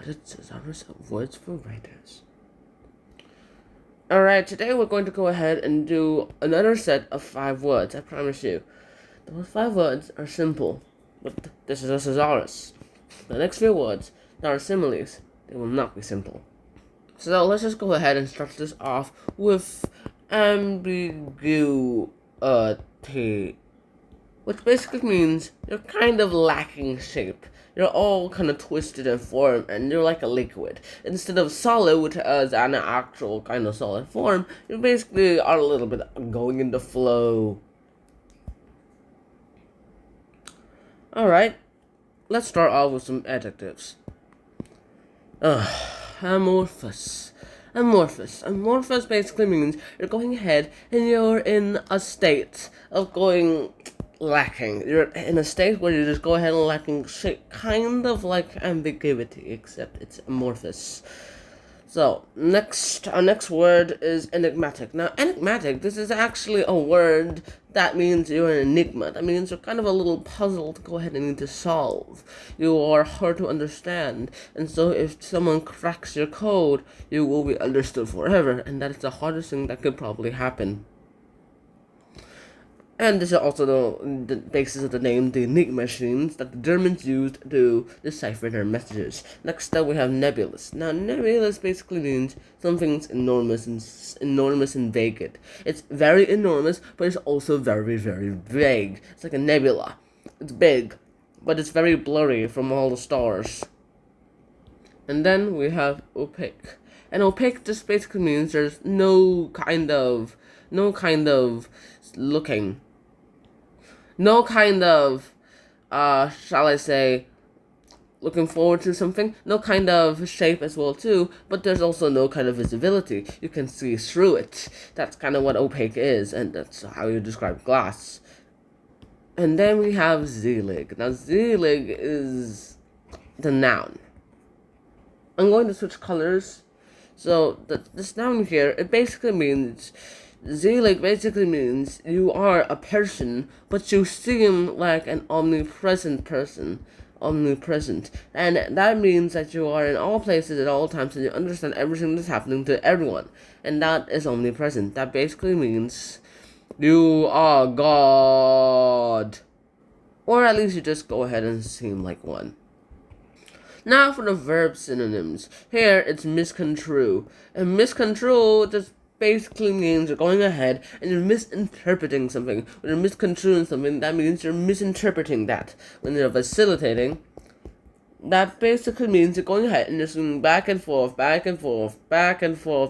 Reddit's thesaurus of words for writers. Alright, today we're going to go ahead and do another set of 5 words, I promise you. Those 5 words are simple, but this is a thesaurus. The next few words that are similes, they will not be simple. So let's just go ahead and start this off with ambiguity, which basically means you're kind of lacking shape. You're all kind of twisted in form, and you're like a liquid. Instead of solid, which is an actual kind of solid form, you basically are a little bit going in the flow. Alright, let's start off with some adjectives. Amorphous. Amorphous basically means you're going ahead and you're in a state of going lacking. You're in a state where you just go ahead and lacking shape, kind of like ambiguity, except it's amorphous. So, our next word is enigmatic. Now, enigmatic, this is actually a word that means you're an enigma. That means you're kind of a little puzzle to go ahead and need to solve. You are hard to understand. And so if someone cracks your code, you will be understood forever. And that is the hardest thing that could probably happen. And this is also the basis of the name, the Enigma machines that the Germans used to decipher their messages. Next up, we have nebulous. Now, nebulous basically means something's enormous and vague. It's very enormous, but it's also very, very vague. It's like a nebula. It's big, but it's very blurry from all the stars. And then we have opaque. And opaque just basically means there's no kind of looking. No kind of, shall I say, looking forward to something. No kind of shape as well too, but there's also no kind of visibility. You can see through it. That's kind of what opaque is, and that's how you describe glass. And then we have zelig. Now zelig is the noun. I'm going to switch colors. So this noun here, it basically means zelig basically means you are a person, but you seem like an omnipresent person. Omnipresent. And that means that you are in all places at all times and you understand everything that's happening to everyone. And that is omnipresent. That basically means you are God. Or at least you just go ahead and seem like one. Now for the verb synonyms. Here it's misconstrue. And misconstrue just basically means you're going ahead and you're misinterpreting something. When you're misconstruing something, that means you're misinterpreting that. When you're facilitating, that basically means you're going ahead and you're swinging back and forth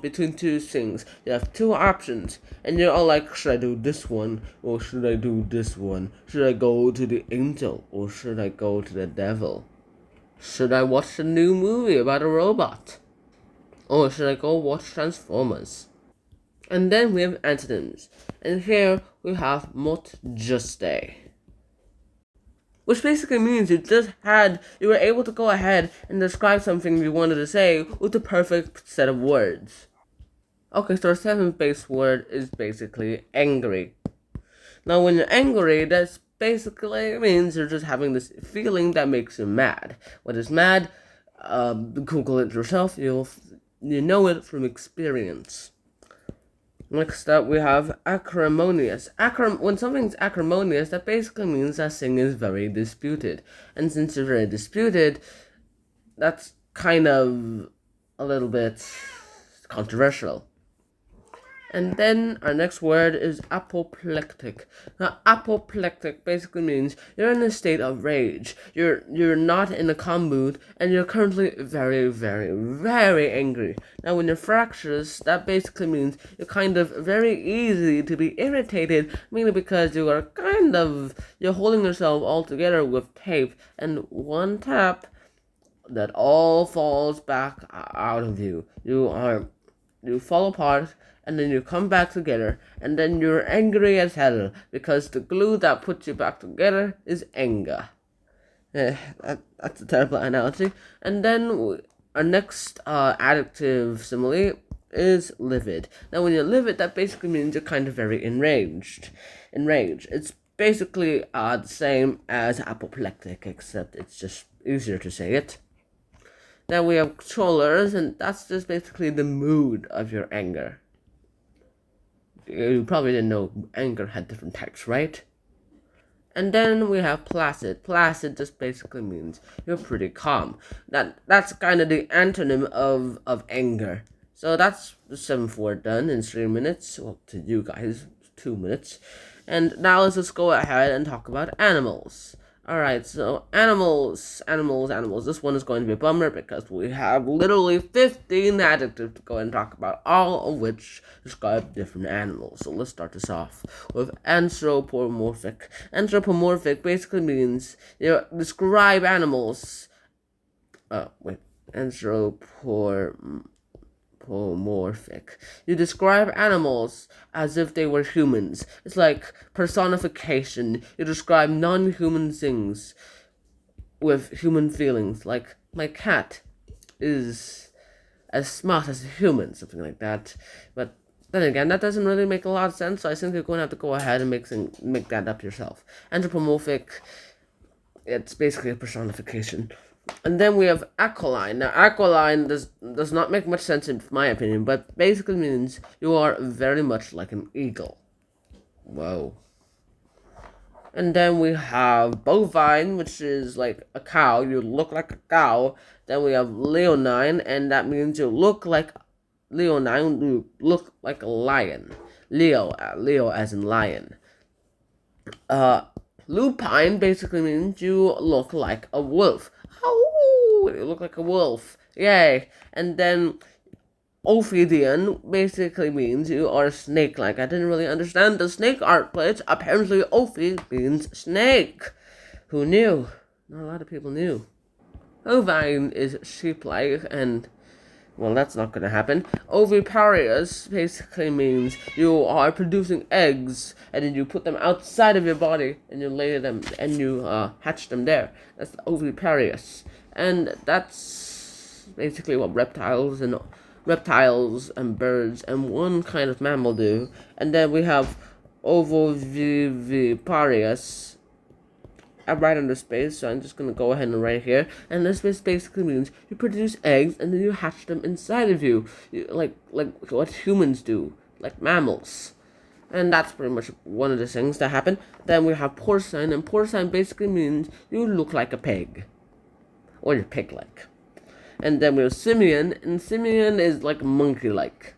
between two things. You have two options, and you're all like, should I do this one, or should I do this one? Should I go to the angel, or should I go to the devil? Should I watch a new movie about a robot? Or should I go watch Transformers? And then we have antonyms. And here we have mot juste, which basically means you were able to go ahead and describe something you wanted to say with the perfect set of words. Okay, so our 7th base word is basically angry. Now when you're angry, that's basically means you're just having this feeling that makes you mad. What is mad? Google it yourself. You know it from experience. Next up, we have acrimonious. When something's acrimonious, that basically means that thing is very disputed. And since it's very disputed, that's kind of a little bit controversial. And then our next word is apoplectic. Now, apoplectic basically means you're in a state of rage. You're not in a calm mood, and you're currently very, very, very angry. Now, when you're fractious, that basically means you're kind of very easy to be irritated, mainly because you're holding yourself all together with tape, and one tap, that all falls back out of you. You fall apart, and then you come back together, and then you're angry as hell, because the glue that puts you back together is anger. That's a terrible analogy. And then our next adjective simile is livid. Now when you're livid, that basically means you're kind of very enraged. It's basically the same as apoplectic, except it's just easier to say it. Then we have controllers, and that's just basically the mood of your anger. You probably didn't know anger had different types, right? And then we have placid. Placid just basically means you're pretty calm. That's kind of the antonym of anger. So that's the seventh word done in 3 minutes. Well, to you guys, 2 minutes. And now let's just go ahead and talk about animals. Alright, so animals. This one is going to be a bummer because we have literally 15 adjectives to go and talk about, all of which describe different animals. So let's start this off with anthropomorphic. Anthropomorphic basically means you describe animals. Anthropomorphic. You describe animals as if they were humans. It's like personification. You describe non-human things with human feelings. Like my cat is as smart as a human, something like that. But then again, that doesn't really make a lot of sense. So I think you're going to have to go ahead and make that up yourself. Anthropomorphic. It's basically a personification. And then we have aquiline. Now, aquiline does not make much sense in my opinion, but basically means you are very much like an eagle. Whoa. And then we have bovine, which is like a cow. You look like a cow. Then we have leonine, and that means you look like leonine. You look like a lion. Leo as in lion. Lupine basically means you look like a wolf. Oh, you look like a wolf. Yay. And then Ophidian basically means you are snake-like. I didn't really understand the snake art, but apparently Ophi means snake. Who knew? Not a lot of people knew. Ovine is sheep-like, and well, that's not going to happen. Oviparous basically means you are producing eggs, and then you put them outside of your body, and you lay them, and you hatch them there. That's oviparous. And that's basically what reptiles and birds and one kind of mammal do. And then we have ovoviviparous. I write under space, so I'm just going to go ahead and write here. And this basically means you produce eggs and then you hatch them inside of you, like what humans do, like mammals. And that's pretty much one of the things that happen. Then we have porcine, and porcine basically means you look like a pig, or you're pig-like. And then we have simian, and simian is like monkey-like.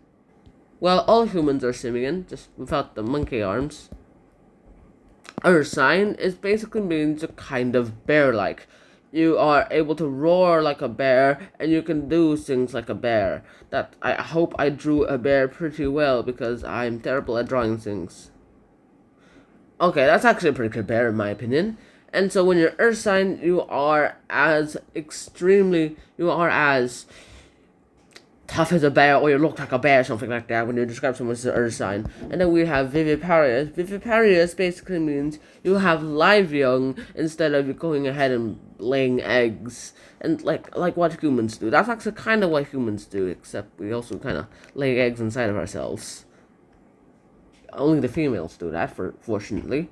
Well, all humans are simian, just without the monkey arms. Ursine is basically means a kind of bear-like. You are able to roar like a bear, and you can do things like a bear. That I hope I drew a bear pretty well, because I'm terrible at drawing things. Okay, that's actually a pretty good bear in my opinion. And so when you're Ursine, you are as tough as a bear, or you look like a bear, something like that, when you describe someone as an earth sign. And then we have viviparious. Viviparious basically means you have live young instead of you going ahead and laying eggs. And like what humans do. That's actually kind of what humans do, except we also kind of lay eggs inside of ourselves. Only the females do that, fortunately.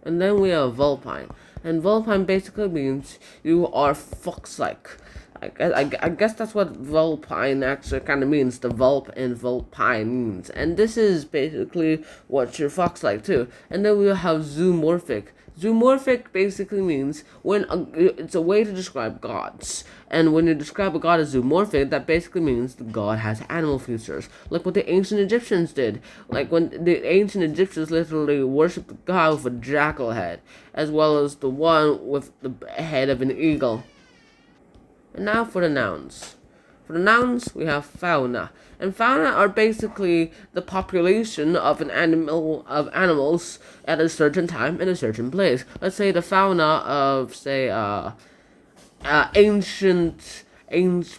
And then we have vulpine. And vulpine basically means you are fox-like. I guess that's what vulpine actually kind of means. The vulp and vulpine means. And this is basically what your fox-like too. And then we have zoomorphic. Zoomorphic basically means it's a way to describe gods. And when you describe a god as zoomorphic, that basically means the god has animal features. Like what the ancient Egyptians did. Like when the ancient Egyptians literally worshipped the god with a jackal head, as well as the one with the head of an eagle. And now for the nouns. For the nouns, we have fauna. And fauna are basically the population of animals at a certain time in a certain place. Let's say the fauna of, say, ancient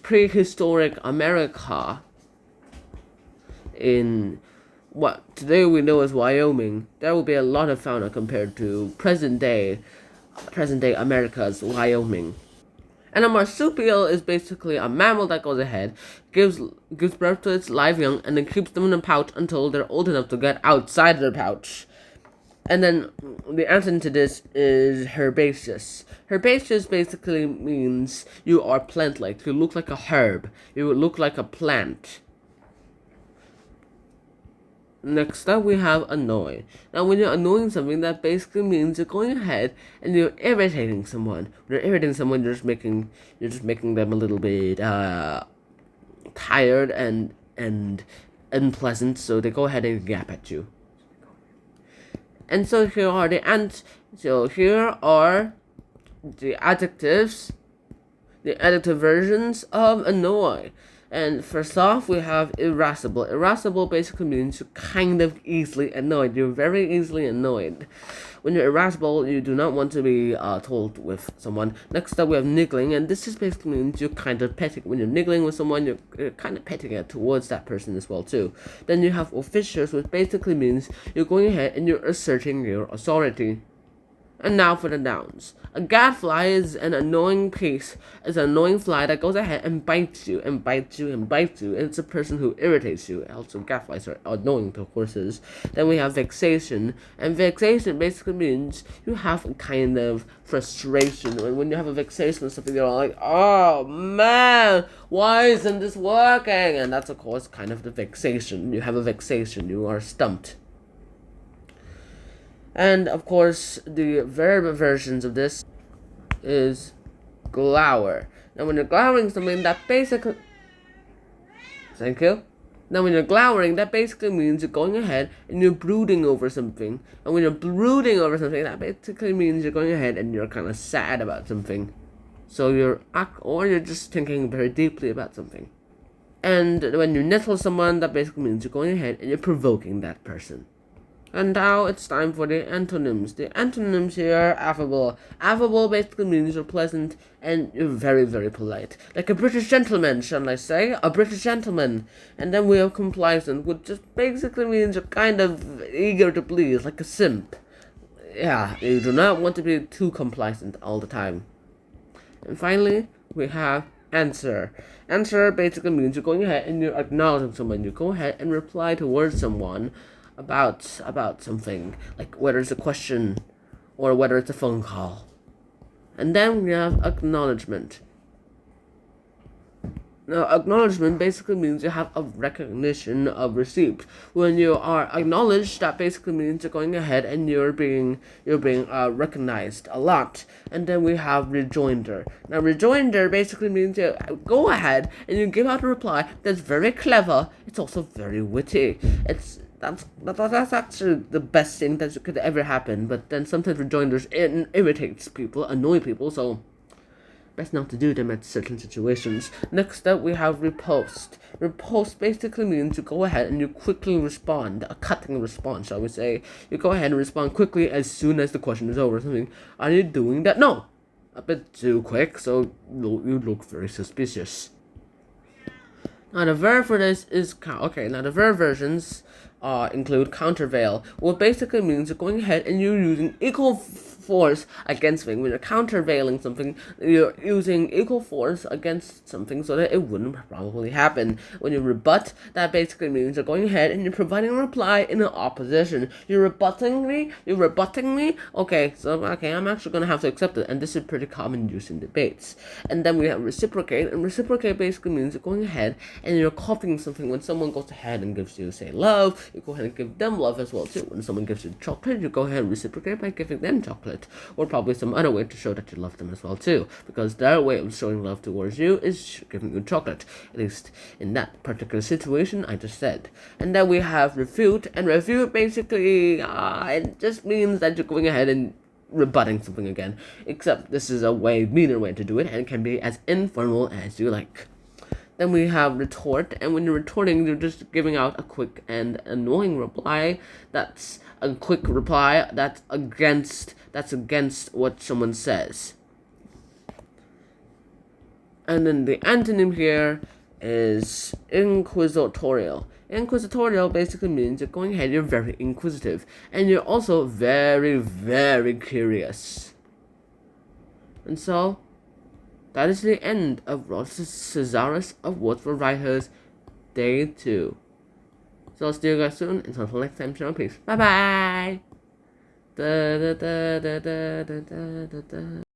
prehistoric America in what today we know as Wyoming. There will be a lot of fauna compared to present day America's Wyoming. And a marsupial is basically a mammal that goes ahead, gives birth to its live young, and then keeps them in a pouch until they're old enough to get outside their pouch. And then the answer to this is herbaceous. Herbaceous basically means you are plant-like. You look like a herb. You look like a plant. Next up, we have annoy. Now, when you're annoying something, that basically means you're going ahead and you're irritating someone. When you're irritating someone, you're just making them a little bit tired and unpleasant, so they go ahead and yap at you. And so here are the adjectives, the adjective versions of annoy. And first off, we have irascible. Irascible basically means you're kind of easily annoyed. You're very easily annoyed. When you're irascible, you do not want to be told with someone. Next up, we have niggling, and this just basically means you're kind of petting. When you're niggling with someone, you're kind of petting it towards that person as well too. Then you have officious, which basically means you're going ahead and you're asserting your authority. And now for the nouns. A gadfly is an annoying fly that goes ahead and bites you and bites you and bites you. It's a person who irritates you. Also, gadflies are annoying to horses. Then we have vexation. And vexation basically means you have a kind of frustration. And when you have a vexation or something, you're like, oh man, why isn't this working? And that's, of course, kind of the vexation. You have a vexation. You are stumped. And of course, the verb versions of this is glower. Now, when you're glowering something, that basically, thank you. Now, when you're glowering, that basically means you're going ahead and you're brooding over something. And when you're brooding over something, that basically means you're going ahead and you're kind of sad about something. So you're just thinking very deeply about something. And when you nettle someone, that basically means you're going ahead and you're provoking that person. And now it's time for the antonyms. The antonyms here are affable. Affable basically means you're pleasant and you're very, very polite. Like a British gentleman, shall I say? A British gentleman. And then we have complacent, which just basically means you're kind of eager to please, like a simp. Yeah, you do not want to be too complacent all the time. And finally, we have answer. Answer basically means you're going ahead and you're acknowledging someone. You go ahead and reply towards someone about something, like whether it's a question or whether it's a phone call. And then we have acknowledgement. Now, acknowledgement basically means you have a recognition of receipt. When you are acknowledged, that basically means you're going ahead and you're being recognized a lot. And then we have rejoinder. Now, rejoinder basically means you go ahead and you give out a reply that's very clever. It's also very witty. That's actually the best thing that could ever happen. But then sometimes rejoinders irritates people, annoy people, so best not to do them at certain situations. Next up, we have riposte. Riposte basically means you go ahead and you quickly respond, a cutting response, shall we say. You go ahead and respond quickly as soon as the question is over. Something, are you doing that? No! A bit too quick, so you look very suspicious. Now the verb for this is now the verb versions include countervail, what basically means you're going ahead and you're using equal force against something. When you're countervailing something, you're using equal force against something so that it wouldn't probably happen. When you rebut, that basically means you're going ahead and you're providing a reply in an opposition. You're rebutting me? Okay, I'm actually going to have to accept it, and this is pretty common use in debates. And then we have reciprocate, and reciprocate basically means you're going ahead and you're copying something. When someone goes ahead and gives you, say, love, you go ahead and give them love as well too. When someone gives you chocolate, you go ahead and reciprocate by giving them chocolate, or probably some other way to show that you love them as well too, because their way of showing love towards you is giving you chocolate, at least in that particular situation I just said. And then we have refute, and refute basically it just means that you're going ahead and rebutting something again, except this is a meaner way to do it, and it can be as informal as you like. Then we have retort, and when you're retorting, you're just giving out a quick and annoying reply. That's a quick reply that's against what someone says. And then the antonym here is inquisitorial. Inquisitorial basically means you're going ahead, you're very inquisitive, and you're also very, very curious. And so, that is the end of Ross's Thesaurus of Words for Writers, Day 2. So I'll see you guys soon. Until next time, peace. Bye-bye! Da, da, da, da, da, da, da, da.